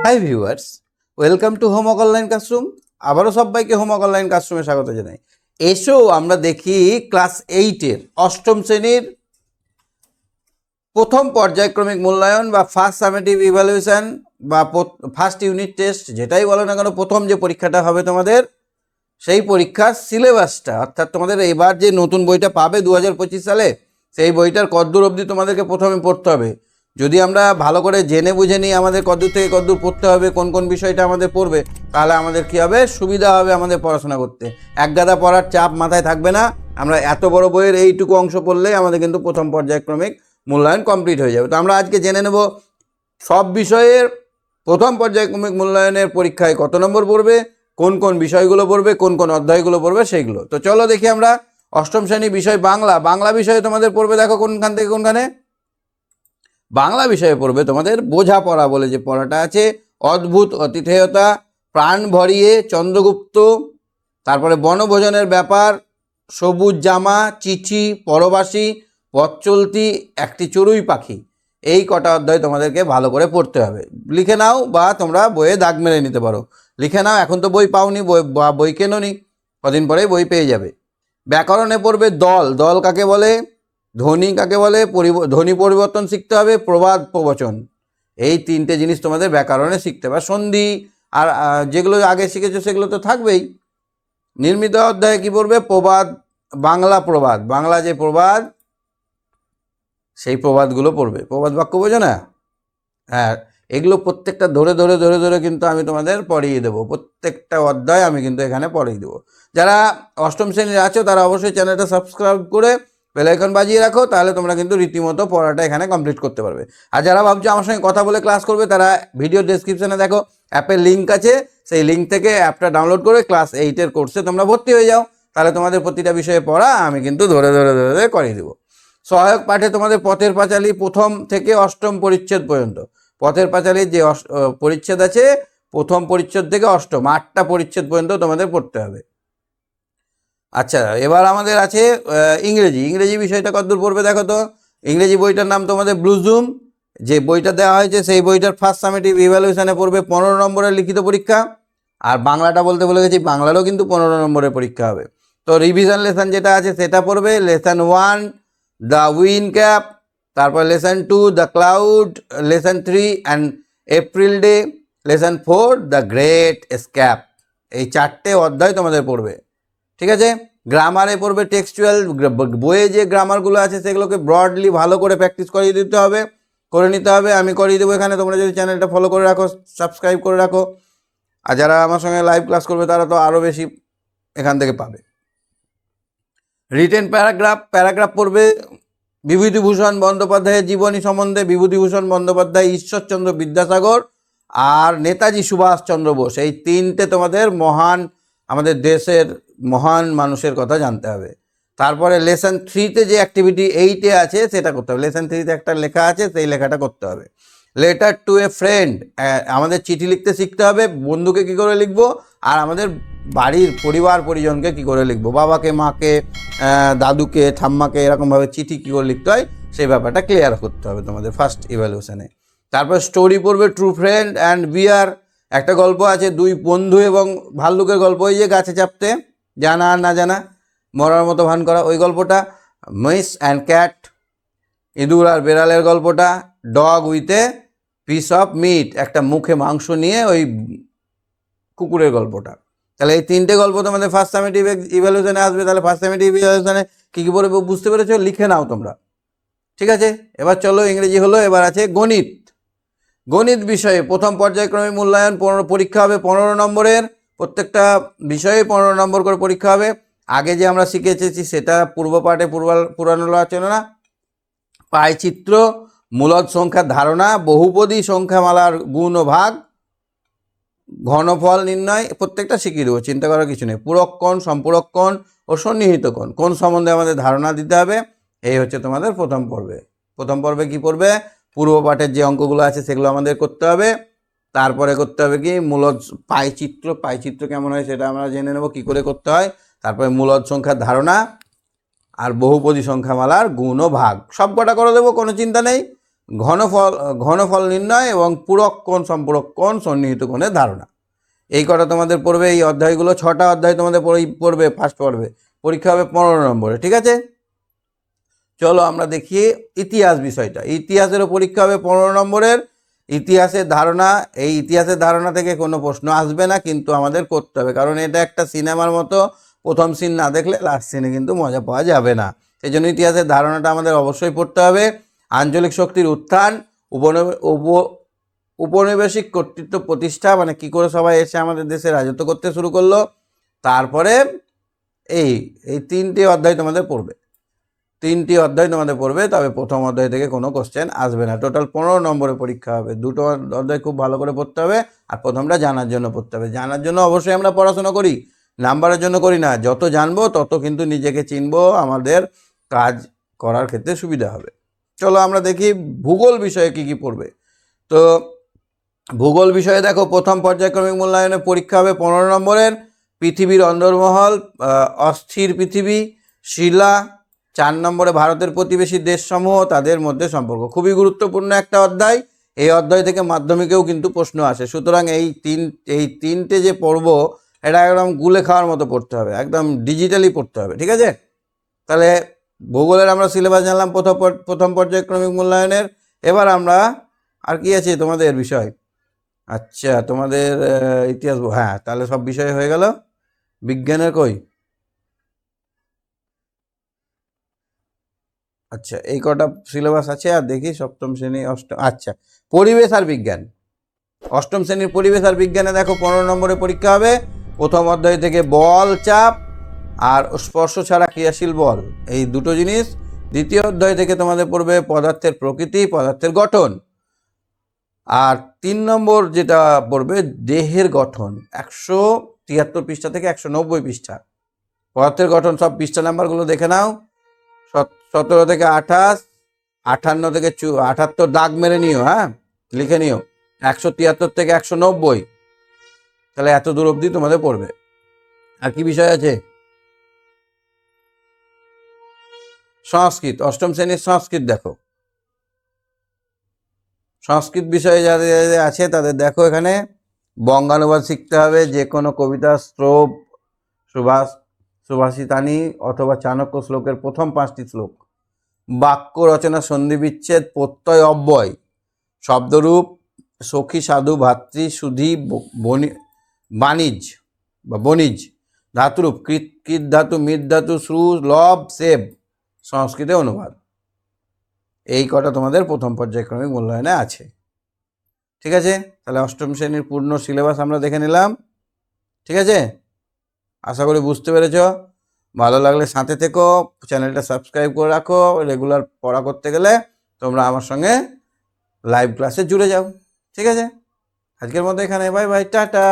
Hi viewers, welcome to homework online classroom. আবারও সবাইকে homework online ক্লাসরুমে স্বাগত জানাই। এসো আমরা দেখি ক্লাস 8-এর অষ্টম শ্রেণীর প্রথম পর্যায়ক্রমিক মূল্যায়ন বা ফার্স্ট সামেটিভ ইভ্যালুয়েশন বা ফার্স্ট ইউনিট টেস্ট, যেটাই বলো না কেন, প্রথম যে পরীক্ষাটা হবে তোমাদের, সেই পরীক্ষার সিলেবাসটা, অর্থাৎ তোমাদের এবার যে নতুন বইটা পাবে 2025 সালে, সেই বইটার কদ্দূর অবধি তোমাদেরকে প্রথমে পড়তে হবে। যদি আমরা ভালো করে জেনে বুঝে নিই আমাদের কদ্দূর থেকে কদ্দূর পড়তে হবে, কোন কোন বিষয়টা আমাদের পড়বে, তাহলে আমাদের কী হবে, সুবিধা হবে আমাদের পড়াশোনা করতে। এক গাদা পড়ার চাপ মাথায় থাকবে না। আমরা এত বড় বইয়ের এইটুকু অংশ পড়লেই আমাদের কিন্তু প্রথম পর্যায়ক্রমিক মূল্যায়ন কমপ্লিট হয়ে যাবে। তো আমরা আজকে জেনে নেব সব বিষয়ের প্রথম পর্যায়ক্রমিক মূল্যায়নের পরীক্ষায় কত নম্বর পড়বে, কোন কোন বিষয়গুলো পড়বে, কোন কোন অধ্যায়গুলো পড়বে সেইগুলো। তো চলো দেখি আমরা। অষ্টম শ্রেণী বিষয় বাংলা। বাংলা বিষয়ে তোমাদের পড়বে, দেখো কোনখান থেকে কোনখানে। বাংলা বিষয়ে পড়বে তোমাদের বোঝাপড়া বলে যে পড়াটা আছে, অদ্ভুত অতিথেয়তা, প্রাণ ভরিয়ে, চন্দ্রগুপ্ত, তারপরে বনভোজনের ব্যাপার, সবুজ জামা, চিঠি, পরবাসী, পথ চলতি, একটি চড়ুই পাখি। এই কটা অধ্যায় তোমাদেরকে ভালো করে পড়তে হবে। লিখে নাও বা তোমরা বইয়ে দাগ মেরে নিতে পারো। লিখে নাও, এখন তো বই পাওনি, বই কেনোনি, কদিন পরেই বই পেয়ে যাবে। ব্যাকরণে পড়বে দল। দল কাকে বলে, ধ্বনি কাকে বলে, ধ্বনি পরিবর্তন শিখতে হবে, প্রবাদ প্রবচন, এই তিনটে জিনিস তোমাদের ব্যাকরণে শিখতে হবে। সন্ধি আর যেগুলো আগে শিখেছো সেগুলো তো থাকবেই। নির্মিত অধ্যায়ে কী পড়বে, প্রবাদ, বাংলা প্রবাদ, বাংলা যে প্রবাদ সেই প্রবাদগুলো পড়বে। প্রবাদ বাক্য বোঝো না? হ্যাঁ, এগুলো প্রত্যেকটা ধরে ধরে ধরে ধরে কিন্তু আমি তোমাদের পড়িয়ে দেবো। প্রত্যেকটা অধ্যায় আমি কিন্তু এখানে পড়িয়ে দেবো। যারা অষ্টম শ্রেণীর আছো তারা অবশ্যই চ্যানেলটা সাবস্ক্রাইব করে বেল আইকন বাজিয়ে রাখো, তাহলে তোমরা কিন্তু রীতিমতো পড়াটা এখানে কমপ্লিট করতে পারবে। আর যারা ভাবছো আমার সঙ্গে কথা বলে ক্লাস করবে, তারা ভিডিও ডেসক্রিপশানে দেখো অ্যাপের লিঙ্ক আছে, সেই লিঙ্ক থেকে অ্যাপটা ডাউনলোড করে ক্লাস 8-এর কোর্সে তোমরা ভর্তি হয়ে যাও। তাহলে তোমাদের প্রতিটা বিষয়ে পড়া আমি কিন্তু ধরে ধরে ধরে ধরে করিয়ে দেবো। সহায়ক পাঠে তোমাদের পথের পাঁচালী প্রথম থেকে অষ্টম পরিচ্ছেদ পর্যন্ত। পথের পাঁচালীর যে পরিচ্ছেদ আছে, প্রথম পরিচ্ছেদ থেকে অষ্টম 8টা পরিচ্ছেদ পর্যন্ত তোমাদের পড়তে হবে। আচ্ছা, এবার আমাদের আছে ইংরেজি। ইংরেজি বিষয়টা কতদূর পড়বে দেখো তো। ইংরেজি বইটার নাম তোমাদের ব্লুজুম। যে বইটা দেওয়া হয়েছে সেই বইটার ফার্স্ট সামেটিভ ইভ্যালুয়েশনে পড়বে 15 নম্বরের লিখিত পরীক্ষা। আর বাংলাটা বলতে বলে গেছি, বাংলারও কিন্তু 15 নম্বরের পরীক্ষা হবে। তো রিভিশন লেসন যেটা আছে সেটা পড়বে। লেসন 1 দ্য উইন ক্যাপ, তারপর lesson 2 the cloud, lesson 3 and April day, lesson 4 the great স্ক্যাপ। এই 4টে অধ্যায় তোমাদের পড়বে, ঠিক আছে। গ্রামারে পড়বে টেক্সচুয়াল। বইয়ে যে গ্রামারগুলো আছে সেগুলোকে ব্রডলি ভালো করে প্র্যাকটিস করিয়ে দিতে হবে, করে নিতে হবে। আমি করিয়ে দেবো এখানে, তোমরা যদি চ্যানেলটা ফলো করে রাখো, সাবস্ক্রাইব করে রাখো। আর যারা আমার সঙ্গে লাইভ ক্লাস করবে তারা তো আরও বেশি এখান থেকে পাবে। Written paragraph. প্যারাগ্রাফ পড়বে বিভূতিভূষণ বন্দ্যোপাধ্যায়ের জীবনী সম্বন্ধে। বিভূতিভূষণ বন্দ্যোপাধ্যায়, ঈশ্বরচন্দ্র বিদ্যাসাগর আর নেতাজি সুভাষচন্দ্র বোস, এই তিনটে তোমাদের মহান, আমাদের দেশের মহান মানুষের কথা জানতে হবে। তারপরে লেসন 3-তে যে অ্যাক্টিভিটি 8-এ আছে সেটা করতে হবে। লেসন 3-তে একটা লেখা আছে, সেই লেখাটা করতে হবে। লেটার টু এ ফ্রেন্ড, আমাদের চিঠি লিখতে শিখতে হবে। বন্ধুকে কী করে লিখবো, আর আমাদের বাড়ির পরিবার পরিজনকে কী করে লিখবো, বাবাকে, মাকে, দাদুকে, ঠাম্মাকে, এরকমভাবে চিঠি কী করে লিখতে হয় সেই ব্যাপারটা ক্লিয়ার করতে হবে তোমাদের ফার্স্ট ইভ্যালুয়েশনে। তারপর স্টোরি পড়বে ট্রু ফ্রেন্ড অ্যান্ড বিয়ার। একটা গল্প আছে, দুই বন্ধু এবং ভাল্লুকের গল্প, ওই যে গাছে চাপতে জানা আর না জানা, মরার মতো ভান করা, ওই গল্পটা। মিস অ্যান্ড ক্যাট, ইঁদুর আর বেড়ালের গল্পটা। Dog with a piece of meat, একটা মুখে মাংস নিয়ে ওই কুকুরের গল্পটা। তাহলে এই তিনটে গল্প তোমাদের ফার্স্ট সামেটিভ ইভ্যালুয়েশনে আসবে। তাহলে ফার্স্ট সামেটিভ ইভ্যালুয়েশনে কী কী পড়বে বুঝতে পেরেছো, লিখে নাও তোমরা, ঠিক আছে। এবার চলো, ইংরেজি হলো, এবার আছে গণিত। গণিত বিষয়ে প্রথম পর্যায়ক্রমিক মূল্যায়ন পরীক্ষা হবে 15 নম্বরের। প্রত্যেকটা বিষয়ে 15 নম্বর করে পরীক্ষা হবে। আগে যে আমরা শিখে এসেছি সেটা পূর্ব পাঠে পুরানো আলোচনা। পায়চিত্র, মূলদ সংখ্যার ধারণা, বহুপদী সংখ্যামালার গুণ ও ভাগ, ঘনফল নির্ণয়, প্রত্যেকটা শিখিয়ে দেবো, চিন্তা করার কিছু নেই। পূরককোণ, সম্পূরককোণ ও সন্নিহিত কোণ, কোন সম্বন্ধে আমাদের ধারণা দিতে হবে। এই হচ্ছে তোমাদের প্রথম পর্বে। প্রথম পর্বে কী পড়বে, পূর্ব পাঠের যে অঙ্কগুলো আছে সেগুলো আমাদের করতে হবে। তারপরে করতে হবে কি, মূলদ পায়চিত্র। পায়চিত্র কেমন হয় সেটা আমরা জেনে নেব কী করে করতে হয়। তারপরে মূলদ সংখ্যার ধারণা আর বহুপদী সংখ্যামালার গুণ ও ভাগ, সব কটা করে দেবো, কোনো চিন্তা নেই। ঘনফল ঘনফল নির্ণয় এবং পূরক কোণ সম্পূরক কোণ সন্নিহিত কোণের ধারণা। এই কটা তোমাদের পড়বে, এই অধ্যায়গুলো 6টা অধ্যায় তোমাদের পড়বে ফার্স্ট পড়বে, পরীক্ষা হবে 15 নম্বরে, ঠিক আছে। চলো আমরা দেখি ইতিহাস বিষয়টা। ইতিহাসেরও পরীক্ষা হবে 15 নম্বরের। ইতিহাসের ধারণা, এই ইতিহাসের ধারণা থেকে কোনো প্রশ্ন আসবে না, কিন্তু আমাদের করতে হবে, কারণ এটা একটা সিনেমার মতো, প্রথম সিন না দেখলে লাস্ট সিনে কিন্তু মজা পাওয়া যাবে না। সেই জন্য ইতিহাসের ধারণাটা আমাদের অবশ্যই পড়তে হবে। আঞ্চলিক শক্তির উত্থান, উপনিবেশিক কর্তৃত্ব প্রতিষ্ঠা, মানে কী করে সবাই এসে আমাদের দেশে রাজত্ব করতে শুরু করলো। তারপরে এই এই 3টে অধ্যায় তোমাদের পড়বে, 3টি অধ্যায় তোমাদের পড়বে, তবে প্রথম অধ্যায় থেকে কোনো কোশ্চেন আসবে না। টোটাল 15 নম্বরে পরীক্ষা হবে। 2টো অধ্যায় খুব ভালো করে পড়তে হবে, আর প্রথমটা জানার জন্য পড়তে হবে। জানার জন্য অবশ্যই আমরা পড়াশোনা করি, নাম্বারের জন্য করি না। যত জানবো তত কিন্তু নিজেকে চিনবো, আমাদের কাজ করার ক্ষেত্রে সুবিধা হবে। চলো আমরা দেখি ভূগোল বিষয়ে কী কী পড়বে। তো ভূগোল বিষয়ে দেখো, প্রথম পর্যায়ক্রমিক মূল্যায়নের পরীক্ষা হবে 15 নম্বরের। পৃথিবীর অন্দরমহল, অস্থির পৃথিবী, শিলা। 4 নম্বরে ভারতের প্রতিবেশী দেশসমূহ, তাদের মধ্যে সম্পর্ক। খুবই গুরুত্বপূর্ণ একটা অধ্যায়। এই অধ্যায় থেকে মাধ্যমিকেও কিন্তু প্রশ্ন আসে। সুতরাং এই তিনটে যে পড়ব, এটা একদম গুলে খাওয়ার মতো পড়তে হবে, একদম ডিজিটালি পড়তে হবে, ঠিক আছে। তাহলে ভূগোলের আমরা সিলেবাস জানলাম প্রথম পর্যায়ক্রমিক মূল্যায়নের। এবার আমরা আর কি আছে তোমাদের বিষয়, আচ্ছা তোমাদের ইতিহাস, হ্যাঁ তাহলে সব বিষয় হয়ে গেল। বিজ্ঞানের কই, আচ্ছা এই কটা সিলেবাস আছে। আর দেখি সপ্তম শ্রেণী অষ্টম, আচ্ছা পরিবেশ আর বিজ্ঞান। অষ্টম শ্রেণীর পরিবেশ আর বিজ্ঞানে দেখো 15 নম্বরে পরীক্ষা হবে। প্রথম অধ্যায় থেকে বল, চাপ আর স্পর্শ ছাড়া ক্রিয়াশীল বল, এই দুটো জিনিস। দ্বিতীয় অধ্যায় থেকে তোমাদের পড়বে পদার্থের প্রকৃতি, পদার্থের গঠন। আর 3 নম্বর যেটা পড়বে দেহের গঠন, 173 পৃষ্ঠা থেকে 190 পৃষ্ঠা। পদার্থের গঠন সব পৃষ্ঠা নাম্বারগুলো দেখে নাও। 17 থেকে 28, 58 থেকে 78 দাগ মেরে নিও, হ্যাঁ লিখে নিও। 173 থেকে 190, তাহলে এত দূর অবধি তোমাদের পড়বে। আর কি বিষয় আছে, সংস্কৃত, অষ্টম শ্রেণীর সংস্কৃত দেখো। সংস্কৃত বিষয়ে যাদের আছে তাদের দেখো, এখানে বঙ্গানুবাদ শিখতে হবে, যে কোনো কবিতা, শ্লোক, সুভাষিতানি অথবা চাণক্য শ্লোকের প্রথম 5টি শ্লোক, বাক্য রচনা, সন্ধি বিচ্ছেদ, প্রত্যয়, অব্যয়, শব্দরূপ, সখী, সাধু, ভাতৃ, সুধী, বাণিজ বা বণিজ, ধাতুরূপ, কৃত ধাতু, মৃৎ ধাতু, শ্রু, লব, সেব, সংস্কৃতে অনুবাদ। এই কটা তোমাদের প্রথম পর্যায়ক্রমিক মূল্যায়নে আছে, ঠিক আছে। তাহলে অষ্টম শ্রেণীর পূর্ণ সিলেবাস আমরা দেখে নিলাম, ঠিক আছে। আশা করি বুঝতে পেরেছ। ভালো লাগলে সাথে থেকো, চ্যানেলটা সাবস্ক্রাইব করে রাখো। রেগুলার পড়া করতে গেলে তোমরা আমার সঙ্গে লাইভ ক্লাসে জুড়ে যাও, ঠিক আছে। আজকের মতো এখানে, বাই বাই, টাটা।